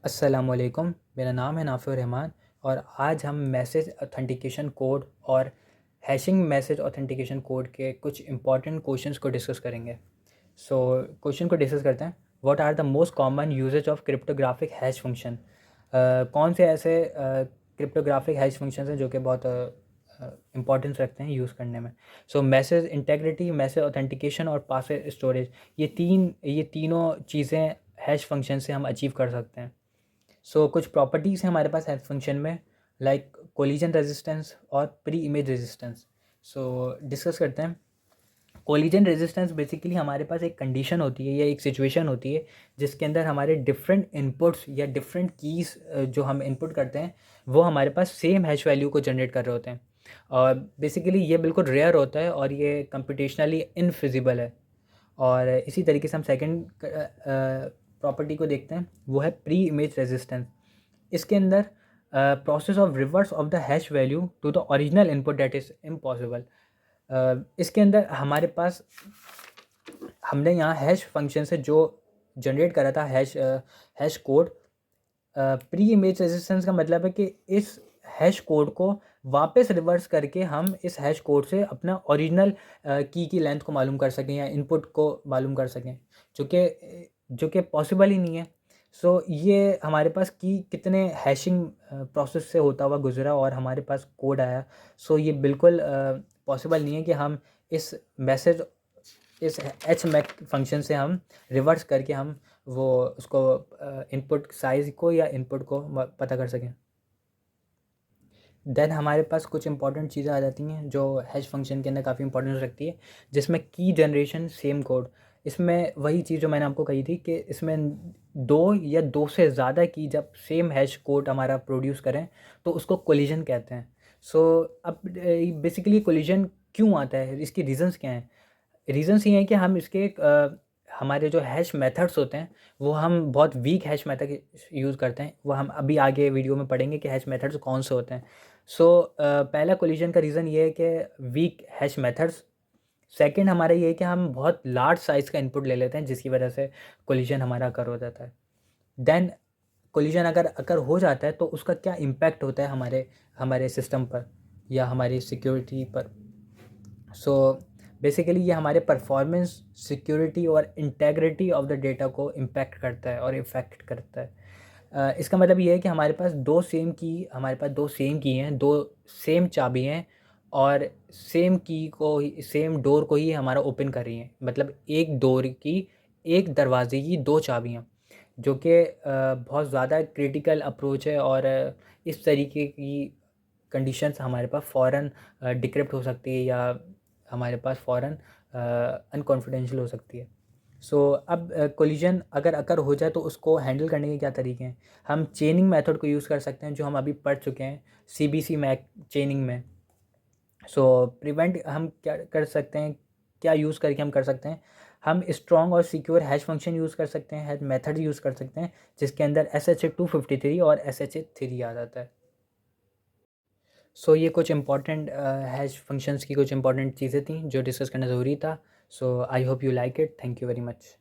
अस्सलामुअलैकुम, मेरा नाम है नाफ़िउर रहमान और आज हम मैसेज ऑथेंटिकेशन कोड और हैशिंग मैसेज ऑथेंटिकेशन कोड के कुछ इंपॉर्टेंट क्वेश्चंस को डिस्कस करेंगे। सो क्वेश्चन को डिस्कस करते हैं। What are the most common uses of cryptographic hash function? कौन से ऐसे क्रिप्टोग्राफिक हैश फंक्शंस हैं जो कि बहुत इंपॉर्टेंस रखते हैं यूज़ करने में? सो मैसेज इंटेग्रिटी, मैसेज ऑथेंटिकेशन और पासवर्ड स्टोरेज, ये तीनों चीज़ें हैश फंक्शन से हम अचीव कर सकते हैं। कुछ प्रॉपर्टीज़ हैं हमारे पास हैश फंक्शन में, लाइक कोलिजन रेजिस्टेंस और प्री इमेज रेजिस्टेंस। डिस्कस करते हैं। कोलिजन रेजिस्टेंस बेसिकली हमारे पास एक कंडीशन होती है या एक सिचुएशन होती है जिसके अंदर हमारे डिफरेंट इनपुट्स या डिफरेंट कीज़ जो हम इनपुट करते हैं वो हमारे पास सेम हैश वैल्यू को जनरेट कर रहे होते हैं। और बेसिकली ये बिल्कुल रेयर होता है और ये कंप्यूटेशनली इनफिजिबल है। और इसी तरीके से हम सेकंड प्रॉपर्टी को देखते हैं, वो है प्री इमेज रेजिस्टेंस। इसके अंदर process of reverse of the hash value to the original input that is impossible. इसके अंदर हमारे पास हमने यहाँ हैश फंक्शन से जो जनरेट करा था hash code, pre image resistance का मतलब है कि इस हैश कोड को वापस रिवर्स करके हम इस हैश कोड से अपना ओरिजिनल की लेंथ को मालूम कर सकें या इनपुट को मालूम कर सकें, जो कि पॉसिबल ही नहीं है। ये हमारे पास की कितने हैशिंग प्रोसेस से होता हुआ गुजरा और हमारे पास कोड आया। ये बिल्कुल पॉसिबल नहीं है कि हम इस मैसेज इस एच मैक फंक्शन से हम रिवर्स करके हम वो उसको इनपुट साइज़ को या इनपुट को पता कर सकें। देन हमारे पास कुछ इंपॉर्टेंट चीज़ें आ जाती हैं जो हैश फंक्शन के अंदर काफ़ी इंपॉर्टेंस रखती है, जिसमें की जनरेशन सेम कोड। इसमें वही चीज़ जो मैंने आपको कही थी कि इसमें दो या दो से ज़्यादा की जब सेम हैश कोड हमारा प्रोड्यूस करें तो उसको कोलिजन कहते हैं। अब बेसिकली कोलिजन क्यों आता है, इसकी रीज़न्स क्या हैं? रीज़न्स ये हैं कि हम इसके हमारे जो हैश मेथड्स होते हैं वो हम बहुत वीक हैश मेथड यूज़ करते हैं। वो हम अभी आगे वीडियो में पढ़ेंगे कि हैश मेथड्स कौन से होते हैं। पहला कोलिजन का रीज़न ये है कि वीक हैश मेथड्स। सेकंड हमारा ये है कि हम बहुत लार्ज साइज़ का इनपुट ले लेते हैं जिसकी वजह से कोलिजन हमारा अकर हो जाता है। देन कोलिजन अगर अकर हो जाता है तो उसका क्या इम्पैक्ट होता है हमारे हमारे सिस्टम पर या हमारी सिक्योरिटी पर। बेसिकली ये हमारे परफॉर्मेंस, सिक्योरिटी और इंटेग्रिटी ऑफ द डेटा को इम्पैक्ट करता है और इफ़ेक्ट करता है। इसका मतलब ये है कि हमारे पास दो सेम की हैं, दो सेम चाबी हैं और सेम डोर को ही हमारा ओपन कर रही हैं। मतलब एक दरवाजे की दो चाबियाँ, जो कि बहुत ज़्यादा क्रिटिकल अप्रोच है। और इस तरीके की कंडीशंस हमारे पास फ़ौरन डिक्रिप्ट हो सकती है या हमारे पास फ़ौरन अनकॉन्फिडेंशियल हो सकती है। अब कोलिजन अगर अकर हो जाए तो उसको हैंडल करने के क्या तरीके हैं? हम चेनिंग मेथड को यूज़ कर सकते हैं जो हम अभी पढ़ चुके हैं सीबीसी मैक चेनिंग में। प्रिवेंट हम क्या कर सकते हैं, क्या यूज़ करके हम कर सकते हैं? हम स्ट्रॉन्ग और सिक्योर हैश फंक्शन यूज़ कर सकते हैं, हैश मेथड यूज़ कर सकते हैं जिसके अंदर SHA-253 और SHA-3 आ जाता है। ये कुछ इंपॉर्टेंट हैश फंक्शंस की कुछ इंपॉर्टेंट चीज़ें थी जो डिस्कस करना ज़रूरी था। I hope you like it. Thank you very much.